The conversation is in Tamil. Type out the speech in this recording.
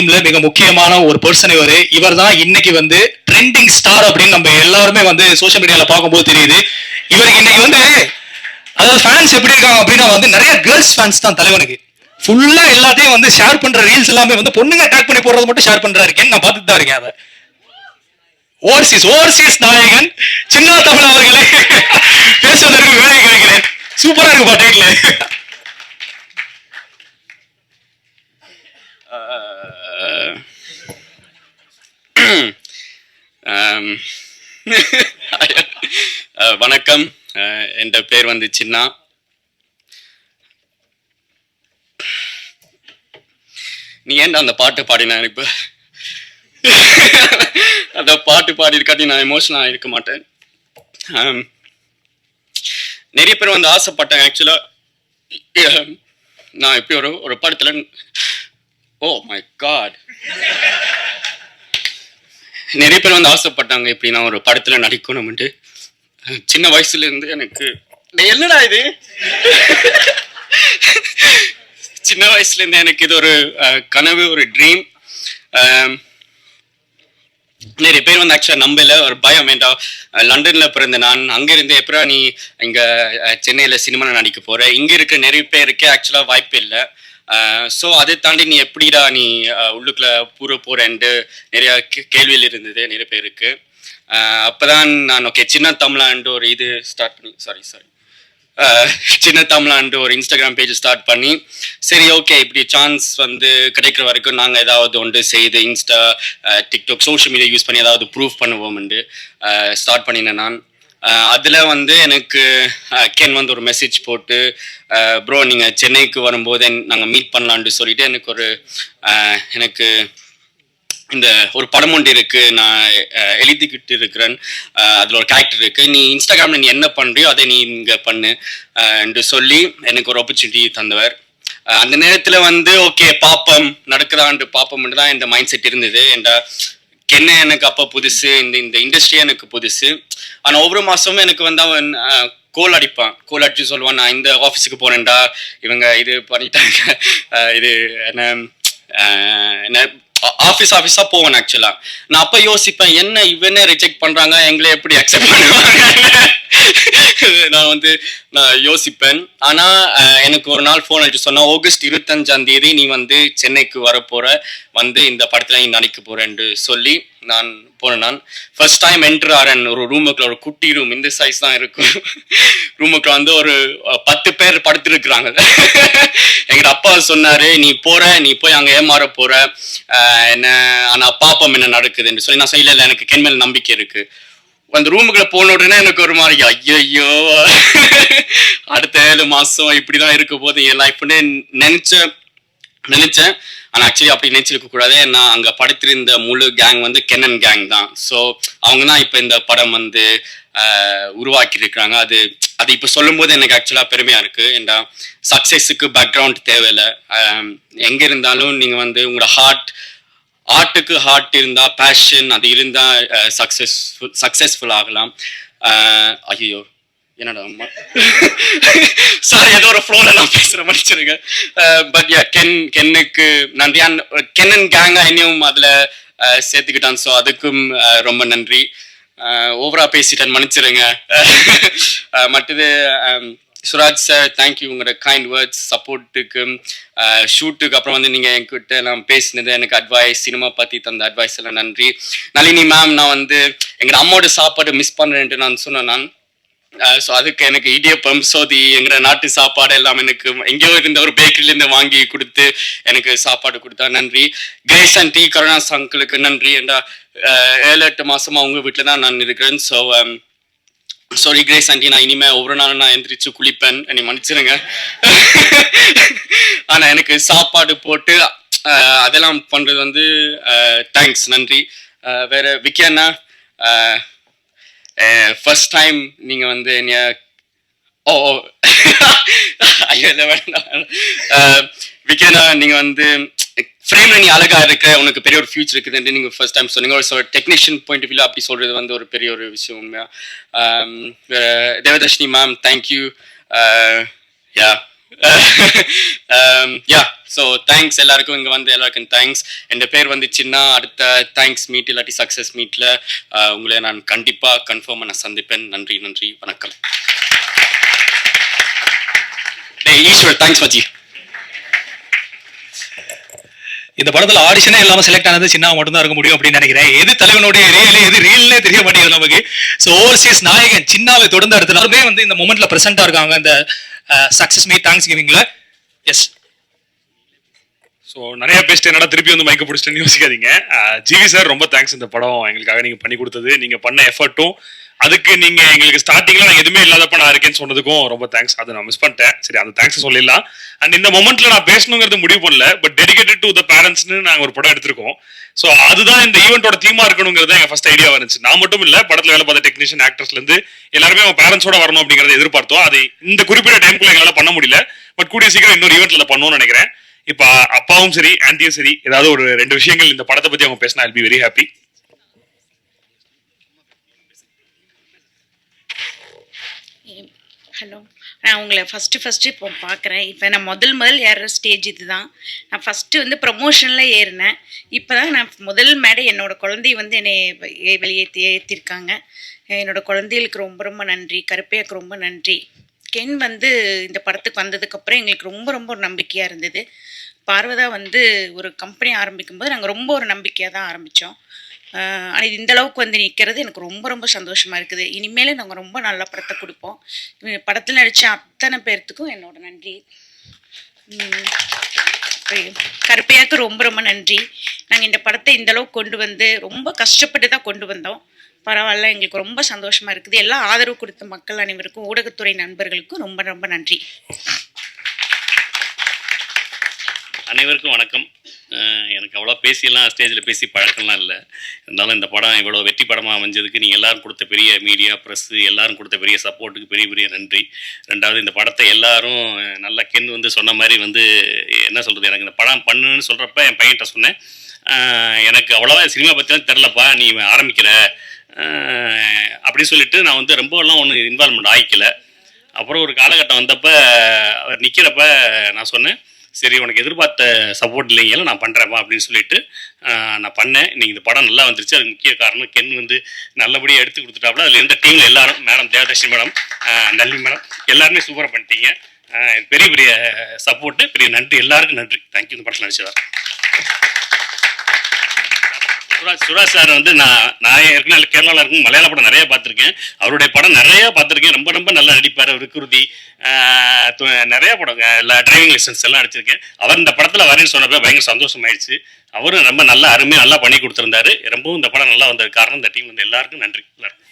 டீம்ல மிக முக்கியமான ஒரு பர்சன் இவர் தான் இன்னைக்கு வந்து ட்ரெண்டிங் ஸ்டார் அப்படின்னு நம்ம எல்லாருமே வந்து சோஷியல் மீடியால பார்க்கும்போது தெரியுது. இவருக்கு இன்னைக்கு வந்து அதாவது ஃபேன்ஸ் எப்படி இருக்காங்க அப்படின்னா வந்து நிறைய கேர்ள்ஸ் ஃபேன்ஸ் தான் தலைவனுக்கு. ஃபுல்லா எல்லாத்தையும் வந்து ஷேர் பண்ற ரீல்ஸ் எல்லாமே வந்து பொண்ணுங்க டேக் பண்ணி போடுறது மட்டும் ஷேர் பண்றாரு. நான் பார்த்துட்டு தான் இருக்கேன். அதை ஓவர்சீஸ் நாயகன் சின்ன தமிழ் அவர்களே பேசுவதற்கு வேலை கிடைக்கிறேன். சூப்பரா இருக்கு டைட்டில். வணக்கம், என் பேர் வந்து சின்னா. நீ ஏன்டா அந்த பாட்டு பாடின? இப்ப அந்த பாட்டு பாடிருக்காட்டி நான் எமோஷனலா இருக்க மாட்டேன். நிறைய பேர் வந்து ஆசைப்பட்டேன். ஆக்சுவலா நான் இப்படி ஒரு படத்துல, ஓ மை காட், நிறைய பேர் வந்து ஆசைப்பட்டாங்க இப்படி நான் ஒரு படத்துல நடிக்கணும்ட்டு. சின்ன வயசுல இருந்து எனக்கு என்னடா இது சின்ன வயசுல இருந்து எனக்கு இது ஒரு கனவு, ஒரு ட்ரீம். நிறைய பேர் வந்து ஆக்சுவலா நம்பல, ஒரு பயம். வேண்டாம், லண்டன்ல பிறந்த நான் அங்கிருந்து எப்படா நீ இங்க சென்னையில சினிமாவில் நடிக்க போற? இங்க இருக்க நிறைய பேருக்கு ஆக்சுவலா வாய்ப்பு இல்லை. ஸோ அதை தாண்டி நீ எப்படிடா நீ உள்ளுக்குள்ள போறேன்ட்டு நிறைய கேள்வியில் இருந்தது நிறைய பேருக்கு. அப்பதான் நான் ஓகே சின்ன தமிழாண்டு ஒரு இது ஸ்டார்ட் பண்ணி சின்ன தமிழாண்டு ஒரு இன்ஸ்டாகிராம் பேஜ் ஸ்டார்ட் பண்ணி, சரி ஓகே இப்படி சான்ஸ் வந்து கிடைக்கிற வரைக்கும் நாங்கள் ஏதாவது ஒன்று செய்து Insta, TikTok, social media use பண்ணி ஏதாவது ப்ரூவ் பண்ணுவோம்ண்டு ஸ்டார்ட் பண்ணினேன் நான். அதில் வந்து எனக்கு கென் வந்து ஒரு மெசேஜ் போட்டு, ப்ரோ நீங்கள் சென்னைக்கு வரும்போது நாங்கள் மீட் பண்ணலான்ட்டு சொல்லிட்டு எனக்கு இந்த ஒரு படம் ஒன்று இருக்கு, நான் எழுதிக்கிட்டு இருக்கிறேன், அதில் ஒரு கேரக்டர் இருக்கு, நீ இன்ஸ்டாகிராமில் நீ என்ன பண்ணுறியோ அதை நீ இங்கே பண்ணு என்று சொல்லி எனக்கு ஒரு ஆப்பர்ச்சுனிட்டி தந்தவர். அந்த நேரத்தில் வந்து ஓகே பாப்பம் நடக்குதான்ட்டு பாப்பம்ட்டு தான் இந்த மைண்ட் செட் இருந்தது. என்ன எனக்கு அப்போ புதுசு, இந்த இண்டஸ்ட்ரியே எனக்கு புதுசு. ஆனால் ஒவ்வொரு மாதமும் எனக்கு வந்து அவன் கோல் அடிச்சு சொல்லுவான், நான் இந்த ஆஃபீஸுக்கு போனேன்டா, இவங்க இது பண்ணிட்டாங்க, இது என்ன ஆஃபீஸா போவேன். ஆக்சுவலா நான் அப்ப யோசிப்பேன், என்ன இவனே ரிஜெக்ட் பண்றாங்க, எங்களை எப்படி அக்செப்ட் பண்ணுவாங்க நான் யோசிப்பேன். ஆனா எனக்கு ஒரு நாள் போன் அடிச்சு சொன்னா, ஆகஸ்ட் 25 நீ வந்து சென்னைக்கு வரப்போற, வந்து இந்த படத்துல நீ நடிக்க போறேன்னு சொல்லி நான் போனேன். நான் ஃபர்ஸ்ட் டைம் என்டர் ஆறேன் ஒரு ரூமுக்குள்ள, ஒரு குட்டி ரூம், இந்த சைஸ் தான் இருக்கும். ரூமுக்குள்ள வந்து ஒரு 10 பேர் படுத்திருக்கிறாங்க. எங்க அப்பா சொன்னாரு, நீ போய் அங்க ஏமாற போற, என்ன ஆனா பாப்பம் என்ன நடக்குதுன்னு சொல்லி நான் சொல்லல, எனக்கு கென் மேல நம்பிக்கை இருக்கு. அந்த ரூமுக்குள்ள போன உடனே எனக்கு ஒரு மாதிரி ஐயோ அடுத்த 7 மாசம் இப்படிதான் இருக்க போது என் லைஃப்னு நினைச்சேன். ஆனா ஆக்சுவலி அப்படி நினைச்சிருக்க கூடாது. நான் அங்க படுத்திருந்த முழு கேங் வந்து கென்னன் கேங் தான். ஸோ அவங்க தான் இப்ப இந்த படம் வந்து உருவாக்கி இருக்காங்க. அது இப்ப சொல்லும் போது எனக்கு ஆக்சுவலா பெருமையா இருக்கு. ஏன்னா சக்சஸுக்கு பேக்ரவுண்ட் தேவையில்லை. எங்க இருந்தாலும் நீங்க வந்து உங்களோட ஆர்ட்டுக்கு ஹார்ட் இருந்தா, பேஷன் அது இருந்தா சக்சஸ்ஃபுல் ஆகலாம். ஐயோ என்னடா சாரி, ஏதோ ஒரு ஃப்ளோல நான் பேசுற மன்னிச்சிருங்க. பட் யா, கென்னுக்கு நன்றி. கென்னன் கேங்கா இன்னும் அதுல சேர்த்துக்கிட்டான். ஸோ அதுக்கும் ரொம்ப நன்றி. ஓவரா பேசிட்டேன், மன்னிச்சிருங்க. மற்றது சுராஜ் சார், தேங்க்யூ, உங்களோட கைண்ட் வேர்ட்ஸ், சப்போர்ட்டுக்கு, ஷூட்டுக்கு அப்புறம் வந்து நீங்கள் என்கிட்ட நான் பேசினது, எனக்கு அட்வைஸ், சினிமா பற்றி தந்த அட்வைஸ் எல்லாம் நன்றி. நளினி மேம், நான் வந்து எங்கள் அம்மாவோட சாப்பாடு மிஸ் பண்ணுறேன்ட்டு நான் சொன்னேன். ஸோ அதுக்கு எனக்கு இடியப்பம், சோதி, எங்களோட நாட்டு சாப்பாடு எல்லாம் எனக்கு எங்கேயோ இருந்த ஒரு பேக்கரியிலேருந்து வாங்கி கொடுத்து எனக்கு சாப்பாடு கொடுத்தா நன்றி. கிரேஸ் ஆண்டி, கருணாஸ் அங்கிளுக்கு நன்றி. ஏண்டா 7-8 மாசமா அவங்க வீட்டில் தான் நான் இருக்கிறேன். ஸோ சாரி கிரேஸ் ஆண்டி, நான் இனிமே ஒவ்வொரு நாளும் நான் எந்திரிச்சு குளிப்பேன், என்னை மன்னிச்சிருங்க. ஆனா எனக்கு சாப்பாடு போட்டு அதெல்லாம் பண்றது வந்து தேங்க்ஸ், நன்றி. வேற விக்கியண்ணா, ஃபர்ஸ்ட் டைம் நீங்க வந்து என்னைய வேண்டாம் விக்கியண்ணா, நீங்க வந்து ஃப்ரேம்ல நீ அழகா இருக்க, உனக்கு பெரிய ஒரு ஃபியூச்சர் இருக்குதுன்னு நீங்க ஃபர்ஸ்ட் டைம் சொன்னீங்க. ஒரு டெக்னீஷியன் பாயிண்ட் ஆஃப் வியூல அப்படி சொல்றது வந்து ஒரு பெரிய ஒரு விஷயம் உண்மையா. Devadarshini ma'am, thank you. Yeah, yeah so thanks எல்லாருக்கும் இங்கே வந்து எல்லாருக்கும் தேங்க்ஸ். என் பேர் வந்து சின்ன அடுத்த தேங்க்ஸ் மீட் இல்லாட்டி சக்ஸஸ் மீட்டில் உங்களை நான் கண்டிப்பாக கன்ஃபார்மாக நான் சந்திப்பேன். நன்றி நன்றி வணக்கம். டேய் ஈஸ்வர் தேங்க்ஸ் மச்சி. இந்த படத்துல ஆடிஷனே இல்லாம செலக்ட் ஆனது சின்ன மட்டும் தான் இருக்க முடியும் அப்படின்னு நினைக்கிறேன். எது தலைவனுடைய ரியல் எது ரீல்னே தெரிய மாட்டேங்குது நமக்கு. ஸோ ஓவர்சீஸ் நாயகன் சின்னாவை தொடர்ந்து அடுத்த எல்லாருமே வந்து இந்த மொமெண்ட்ல பிரசென்டா இருக்காங்க இந்த சக்சஸ் மீட் தேங்க்ஸ் கிவிங்ல. எஸ் ஸோ நிறைய பேசிட்டு என்னடா திருப்பி வந்து மைக்க பிடிச்சிட்டுன்னு யோசிக்காதீங்க. ஜிவி சார் ரொம்ப தேங்க்ஸ் இந்த படம் எங்களுக்காக நீங்க பண்ணி கொடுத்தது, நீங்க பண்ண எஃபர்ட்டும், அதுக்கு நீங்க எங்களுக்கு ஸ்டார்டிங்ல நான் எதுவுமே இல்லாதப்ப நான் இருக்கேன்னு சொன்னதுக்கும் ரொம்ப தேங்க்ஸ். அதை நான் மிஸ் பண்ணிட்டேன். சரி அந்த தேங்க்ஸ் சொல்லிடலாம். அண்ட் இந்த மொமெண்ட்ல நான் பேசணுங்கிறது முடிவு பண்ணல, பட் டெடிகேட்டட் டு த பேரண்ட்ஸ்னு நாங்கள் ஒரு படம் எடுத்திருக்கோம். ஸோ அதுதான் இந்த ஈவெண்ட்டோட தீமா இருக்கணுங்கிறது எங்க ஃபர்ஸ்ட் ஐடியா வந்துச்சு. நான் மட்டும் இல்ல, படத்துல வேலை பார்த்த டெக்னீஷியன் ஆக்டர்ஸ்ல இருந்து எல்லாருமே அவங்க பேரண்ட்ஸோட வரணும் அப்படிங்கறத எதிர்பார்த்தோம். அது இந்த குறிப்பிட்ட டைம்குள்ள எங்களால பண்ண முடியல, பட் கூடிய சீக்கிரம் இன்னொரு ஈவெண்ட்ல பண்ணுவோம்னு நினைக்கிறேன். இப்ப அப்பாவும் சரி ஆன்டியும் சரி ஏதாவது ஒரு 2 விஷயங்கள் இந்த படத்தை பத்தி அவங்க பேசினா I'll be very happy. Hello, நான் உங்களை ஃபஸ்ட்டு இப்போ பார்க்குறேன். இப்போ நான் முதல் ஏறுற ஸ்டேஜ் இதுதான். நான் ஃபஸ்ட்டு வந்து ப்ரமோஷனில் ஏறினேன். இப்போ தான் நான் முதல் மேடை என்னோடய குழந்தை வந்து என்னை ஏற்றிருக்காங்க. என்னோடய குழந்தைகளுக்கு ரொம்ப ரொம்ப நன்றி. கருப்பையாக்கு ரொம்ப நன்றி. கென் வந்து இந்த படத்துக்கு வந்ததுக்கப்புறம் எங்களுக்கு ரொம்ப ஒரு நம்பிக்கையாக இருந்தது. பார்வதா வந்து ஒரு கம்பெனி ஆரம்பிக்கும்போது நாங்கள் ரொம்ப ஒரு நம்பிக்கையாக தான் ஆரம்பித்தோம். ஆனால் இந்த அளவுக்கு வந்து நிற்கிறது எனக்கு ரொம்ப சந்தோஷமாக இருக்குது. இனிமேல் நாங்கள் ரொம்ப நல்ல படத்தை கொடுப்போம். படத்தில் நடித்த அத்தனை பேர்த்துக்கும் என்னோட நன்றி. கருப்பையாக்கு ரொம்ப நன்றி. நாங்கள் இந்த படத்தை இந்த அளவுக்கு கொண்டு வந்து ரொம்ப கஷ்டப்பட்டு தான் கொண்டு வந்தோம். பரவாயில்ல, எங்களுக்கு ரொம்ப சந்தோஷமாக இருக்குது. எல்லாம் ஆதரவு கொடுத்த மக்கள் அனைவருக்கும், ஊடகத்துறை நண்பர்களுக்கும் ரொம்ப நன்றி. அனைவருக்கும் வணக்கம். எனக்கு அவ்வளோ பேசியெல்லாம் ஸ்டேஜில் பேசி பழக்கம்லாம் இல்லை. இருந்தாலும் இந்த படம் இவ்வளோ வெற்றி படமாக அமைஞ்சதுக்கு நீங்கள் எல்லோரும் கொடுத்த பெரிய மீடியா ப்ரெஸ்ஸு எல்லோரும் கொடுத்த பெரிய சப்போர்ட்டுக்கு பெரிய நன்றி. ரெண்டாவது இந்த படத்தை எல்லாரும் நல்லா கென் வந்து சொன்ன மாதிரி வந்து என்ன சொல்கிறது, எனக்கு இந்த படம் பண்ணுன்னு சொல்கிறப்ப என் பையன்கிட்ட சொன்னேன், எனக்கு அவ்வளோவா சினிமா பற்றிலாம் தெரிலப்பா, நீ ஆரம்பிக்கிற அப்படின்னு சொல்லிட்டு நான் வந்து ரொம்பலாம் ஒன்றும் இன்வால்மெண்ட் ஆகிக்கல. அப்புறம் ஒரு காலகட்டம் வந்தப்போ அவர் நிற்கிறப்ப நான் சொன்னேன், சரி உனக்கு எதிர்பார்த்த சப்போர்ட் இல்லைங்களா, நான் பண்ணுறேன்ப்பா அப்படின்னு சொல்லிட்டு நான் பண்ணேன். இன்னைக்கு இந்த படம் நல்லா வந்துருச்சு. அதுக்கு முக்கிய காரணம் கென் வந்து நல்லபடியாக எடுத்து கொடுத்துட்டாப்புல. அதில் இருந்த டீமில் எல்லாரும், மேடம் தேவதர்ஷினி மேடம், நல்லி மேடம், எல்லாருமே சூப்பராக பண்ணிட்டீங்க. பெரிய சப்போர்ட்டு, பெரிய நன்றி, எல்லாருக்கும் நன்றி. தேங்க்யூ. இந்த படத்தில் நடிச்சதா சுராஜ் சார் வந்து நான் ஏற்கனவே கேரளாவில் இருக்கும் மலையாள படம் நிறைய பார்த்துருக்கேன். அவருடைய படம் நிறைய பார்த்துருக்கேன். ரொம்ப நல்லா நடிப்பார். விக்ருதி நிறைய படம், எல்லா டிரைவிங் லைசன்ஸ் எல்லாம் நடிச்சிருக்கேன். அவர் இந்த படத்தில் வரேன்னு சொன்னப்போ பயங்கர சந்தோஷமாயிடுச்சு. அவரும் ரொம்ப நல்லா அருமையாக நல்லா பண்ணி கொடுத்துருந்தாரு. ரொம்பவும் இந்த படம் நல்லா வந்தது காரணம் இந்த டீம் வந்து எல்லாருக்கும் நன்றி. எல்லாருக்கும்